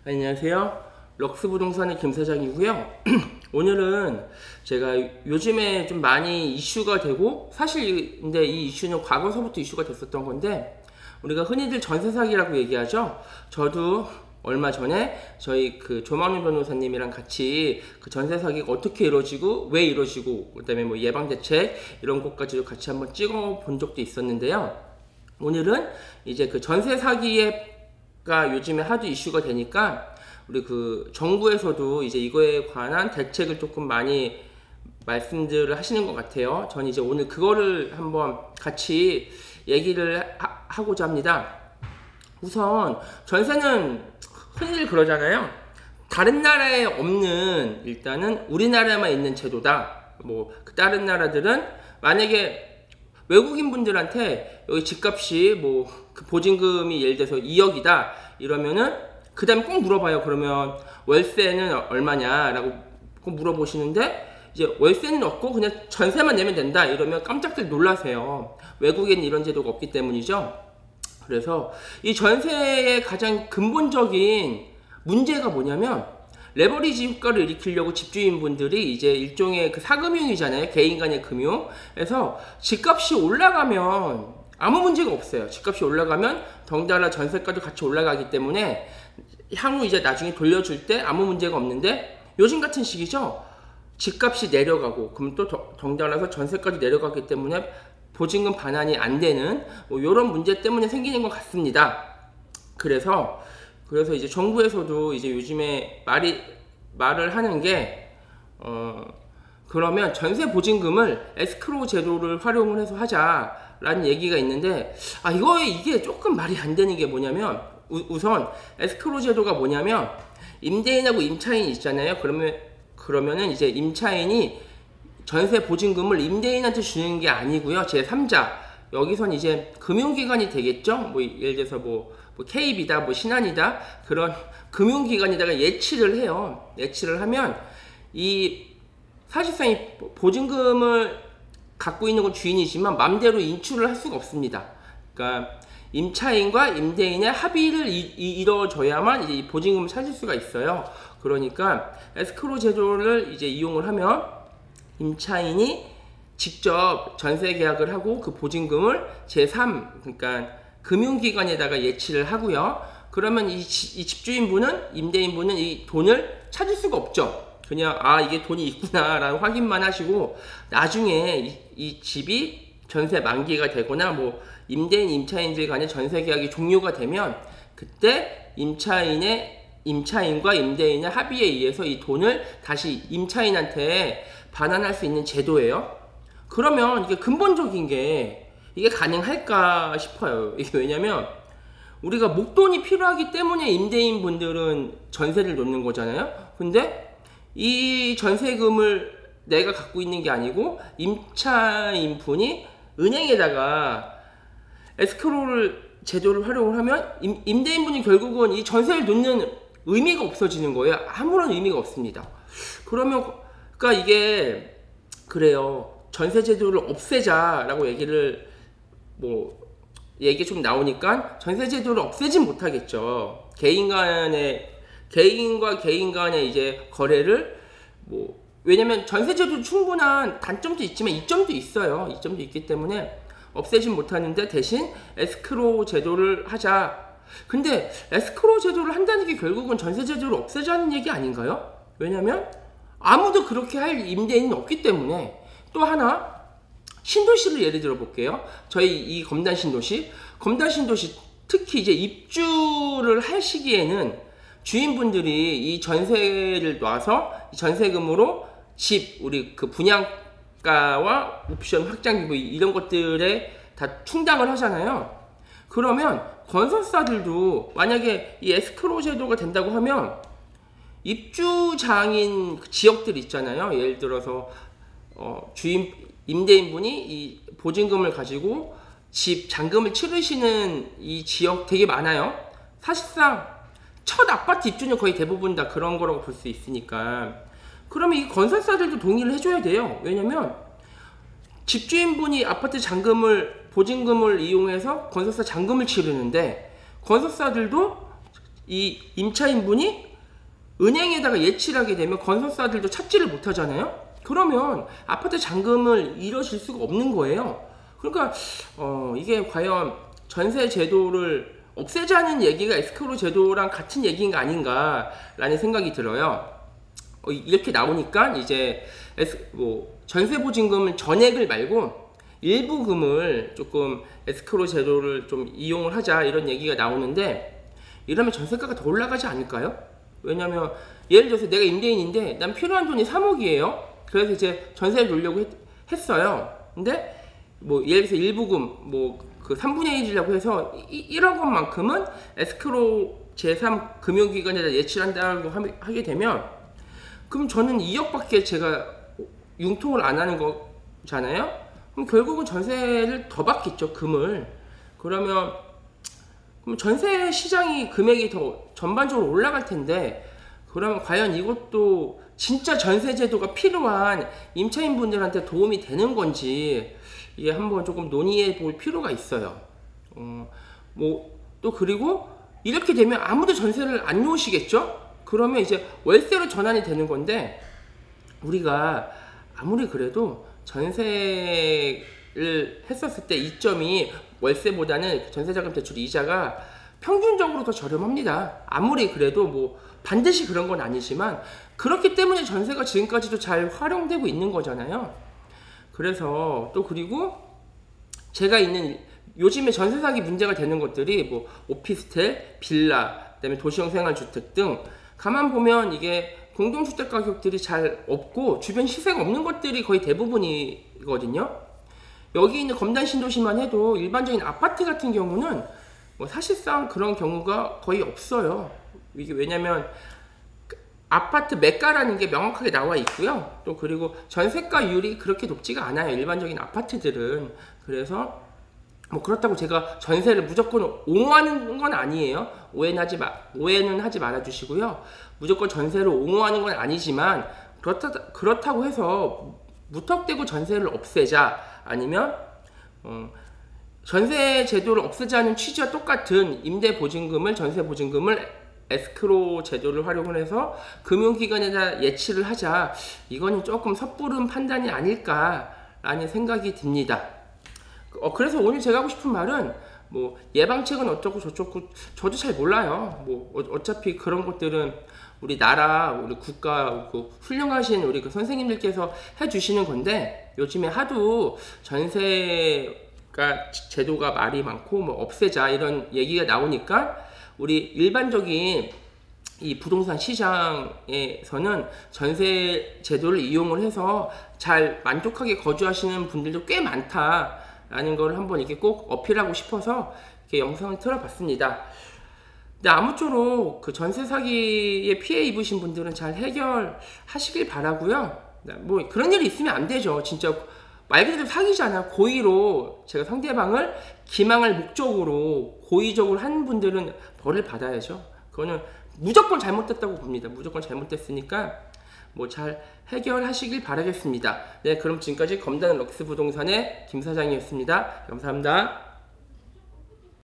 안녕하세요. 럭스 부동산의 김 사장이고요. 오늘은 제가 요즘에 좀 많이 이슈가 되고, 사실 근데 이 이슈는 과거서부터 이슈가 됐었던 건데, 우리가 흔히들 전세 사기라고 얘기하죠. 저도 얼마 전에 저희 그 조만훈 변호사님이랑 같이 그 전세 사기가 어떻게 이루어지고 왜 이루어지고, 그다음에 뭐 예방 대책 이런 것까지도 같이 한번 찍어 본 적도 있었는데요. 오늘은 이제 그 전세 사기가 요즘에 하도 이슈가 되니까 우리 그 정부에서도 이제 이거에 관한 대책을 조금 많이 말씀들을 하시는 것 같아요. 전 이제 오늘 그거를 한번 같이 얘기를 하고자 합니다. 우선 전세는 흔히들 그러잖아요. 다른 나라에 없는, 일단은 우리나라에만 있는 제도다. 뭐 그 다른 나라들은 만약에 외국인 분들한테 여기 집값이 뭐 그 보증금이 예를 들어서 2억이다 이러면은 그 다음에 꼭 물어봐요. 그러면 월세는 얼마냐 라고 꼭 물어보시는데, 이제 월세는 없고 그냥 전세만 내면 된다 이러면 깜짝들 놀라세요. 외국에는 이런 제도가 없기 때문이죠. 그래서 이 전세의 가장 근본적인 문제가 뭐냐면, 레버리지 효과를 일으키려고 집주인분들이 이제 일종의 그 사금융이잖아요. 개인 간의 금융. 그래서 집값이 올라가면 아무 문제가 없어요. 집값이 올라가면 덩달아 전세가도 같이 올라가기 때문에 향후 이제 나중에 돌려줄 때 아무 문제가 없는데, 요즘 같은 시기죠. 집값이 내려가고 그럼 또 덩달아서 전세까지 내려가기 때문에 보증금 반환이 안 되는 뭐 이런 문제 때문에 생기는 것 같습니다. 그래서 이제 정부에서도 이제 요즘에 말을 하는 게, 그러면 전세 보증금을 에스크로우 제도를 활용을 해서 하자라는 얘기가 있는데, 이게 조금 말이 안 되는 게 뭐냐면, 우선 에스크로우 제도가 뭐냐면, 임대인하고 임차인이 있잖아요. 그러면은 이제 임차인이 전세 보증금을 임대인한테 주는 게 아니고요. 제3자, 여기선 이제 금융기관이 되겠죠. 뭐 예를 들어서 뭐 KB다, 뭐 신한이다, 그런 금융기관에다가 예치를 해요. 예치를 하면 이 사실상 이 보증금을 갖고 있는 건 주인이지만 맘대로 인출을 할 수가 없습니다. 그러니까 임차인과 임대인의 합의를 이뤄줘야만 이제 이 보증금을 찾을 수가 있어요. 그러니까 에스크로우 제도를 이제 이용을 하면 임차인이 직접 전세 계약을 하고 그 보증금을 제3, 그러니까 금융기관에다가 예치를 하고요. 그러면 이 집주인분은, 임대인분은 이 돈을 찾을 수가 없죠. 그냥 이게 돈이 있구나 라는 확인만 하시고, 나중에 이 집이 전세 만기가 되거나 뭐 임대인, 임차인들 간의 전세 계약이 종료가 되면, 그때 임차인과 임대인의 합의에 의해서 이 돈을 다시 임차인한테 반환할 수 있는 제도예요. 그러면 이게 근본적인 게 이게 가능할까 싶어요. 이게 왜냐면 우리가 목돈이 필요하기 때문에 임대인 분들은 전세를 놓는 거잖아요. 근데 이 전세금을 내가 갖고 있는 게 아니고 임차인 분이 은행에다가 에스크로우 제도를 활용을 하면 임대인 분이 결국은 이 전세를 놓는 의미가 없어지는 거예요. 아무런 의미가 없습니다. 그러니까 이게 그래요. 전세 제도를 없애자라고 얘기 좀 나오니까 전세 제도를 없애진 못하겠죠. 개인과 개인 간의 이제 거래를 왜냐면 전세 제도 충분한 단점도 있지만 이점도 있어요. 이점도 있기 때문에 없애진 못하는데, 대신 에스크로우 제도를 하자. 근데 에스크로우 제도를 한다는 게 결국은 전세 제도를 없애자는 얘기 아닌가요? 왜냐면 아무도 그렇게 할 임대인은 없기 때문에. 또 하나, 신도시를 예를 들어 볼게요. 저희 이 검단 신도시 특히 이제 입주를 할 시기에는 주인분들이 이 전세를 놔서 전세금으로 우리 그 분양가와 옵션 확장기 뭐 이런 것들에 다 충당을 하잖아요. 그러면 건설사들도 만약에 이 에스크로우 제도가 된다고 하면 입주장인 지역들 있잖아요. 예를 들어서 임대인분이 이 보증금을 가지고 집 잔금을 치르시는 이 지역 되게 많아요. 사실상 첫 아파트 입주는 거의 대부분 다 그런 거라고 볼 수 있으니까. 그러면 이 건설사들도 동의를 해줘야 돼요. 왜냐면 집주인분이 아파트 보증금을 이용해서 건설사 잔금을 치르는데, 건설사들도 이 임차인분이 은행에다가 예치를 하게 되면 건설사들도 찾지를 못하잖아요. 그러면 아파트 잔금을 이뤄질 수가 없는 거예요. 그러니까 이게 과연 전세 제도를 없애자는 얘기가 에스크로 제도랑 같은 얘기인가 아닌가라는 생각이 들어요. 이렇게 나오니까 이제 전세 보증금 전액을 말고 일부 금을 조금 에스크로 제도를 좀 이용을 하자 이런 얘기가 나오는데, 이러면 전세가가 더 올라가지 않을까요? 왜냐면 예를 들어서 내가 임대인인데 난 필요한 돈이 3억이에요. 그래서 이제 전세를 놓으려고 했어요. 근데 뭐 예를 들어서 일부금 그 3분의 1이라고 해서 1억 원만큼은 에스크로 제3 금융기관에다 예치를 한다고 하게 되면, 그럼 저는 2억밖에 제가 융통을 안 하는 거잖아요. 그럼 결국은 전세를 더 받겠죠, 금을. 그러면 전세 시장이 금액이 더 전반적으로 올라갈 텐데, 그러면 과연 이것도 진짜 전세 제도가 필요한 임차인분들한테 도움이 되는 건지 이게 한번 조금 논의해 볼 필요가 있어요. 또 그리고 이렇게 되면 아무도 전세를 안 놓으시겠죠? 그러면 이제 월세로 전환이 되는 건데, 우리가 아무리 그래도 전세를 했었을 때 이점이 월세보다는 전세자금 대출 이자가 평균적으로 더 저렴합니다. 아무리 그래도 뭐 반드시 그런 건 아니지만, 그렇기 때문에 전세가 지금까지도 잘 활용되고 있는 거잖아요. 그래서 또 그리고 제가 있는 요즘에 전세 사기 문제가 되는 것들이 뭐 오피스텔, 빌라, 그다음에 도시형 생활주택 등, 가만 보면 이게 공동주택 가격들이 잘 없고 주변 시세가 없는 것들이 거의 대부분이거든요. 여기 있는 검단 신도시만 해도 일반적인 아파트 같은 경우는 뭐 사실상 그런 경우가 거의 없어요. 이게 왜냐면 아파트 매가라는 게 명확하게 나와 있고요. 또 그리고 전세가율이 그렇게 높지가 않아요, 일반적인 아파트들은. 그래서 뭐 그렇다고 제가 전세를 무조건 옹호하는 건 아니에요. 오해는 하지 말아 주시고요. 무조건 전세를 옹호하는 건 아니지만, 그렇다고 해서 무턱대고 전세를 없애자, 아니면 전세 제도를 없애자는 취지와 똑같은 임대 보증금을, 전세 보증금을 에스크로 제도를 활용을 해서 금융기관에다 예치를 하자, 이거는 조금 섣부른 판단이 아닐까라는 생각이 듭니다. 그래서 오늘 제가 하고 싶은 말은 뭐 예방책은 어쩌고 저쩌고 저도 잘 몰라요. 뭐 어차피 그런 것들은 우리 나라, 우리 국가 훌륭하신 우리 그 선생님들께서 해주시는 건데, 요즘에 하도 전세가 제도가 말이 많고 뭐 없애자 이런 얘기가 나오니까, 우리 일반적인 이 부동산 시장에서는 전세 제도를 이용을 해서 잘 만족하게 거주하시는 분들도 꽤 많다라는 걸 한번 이렇게 꼭 어필하고 싶어서 이렇게 영상을 틀어봤습니다. 근데 아무쪼록 그 전세 사기에 피해 입으신 분들은 잘 해결하시길 바라고요. 뭐 그런 일이 있으면 안 되죠. 진짜 말 그대로 사기잖아. 고의로 제가 상대방을 기망할 목적으로 고의적으로 한 분들은 벌을 받아야죠. 그거는 무조건 잘못됐다고 봅니다. 무조건 잘못됐으니까 뭐 잘 해결하시길 바라겠습니다. 네, 그럼 지금까지 검단 럭스 부동산의 김 사장이었습니다. 감사합니다.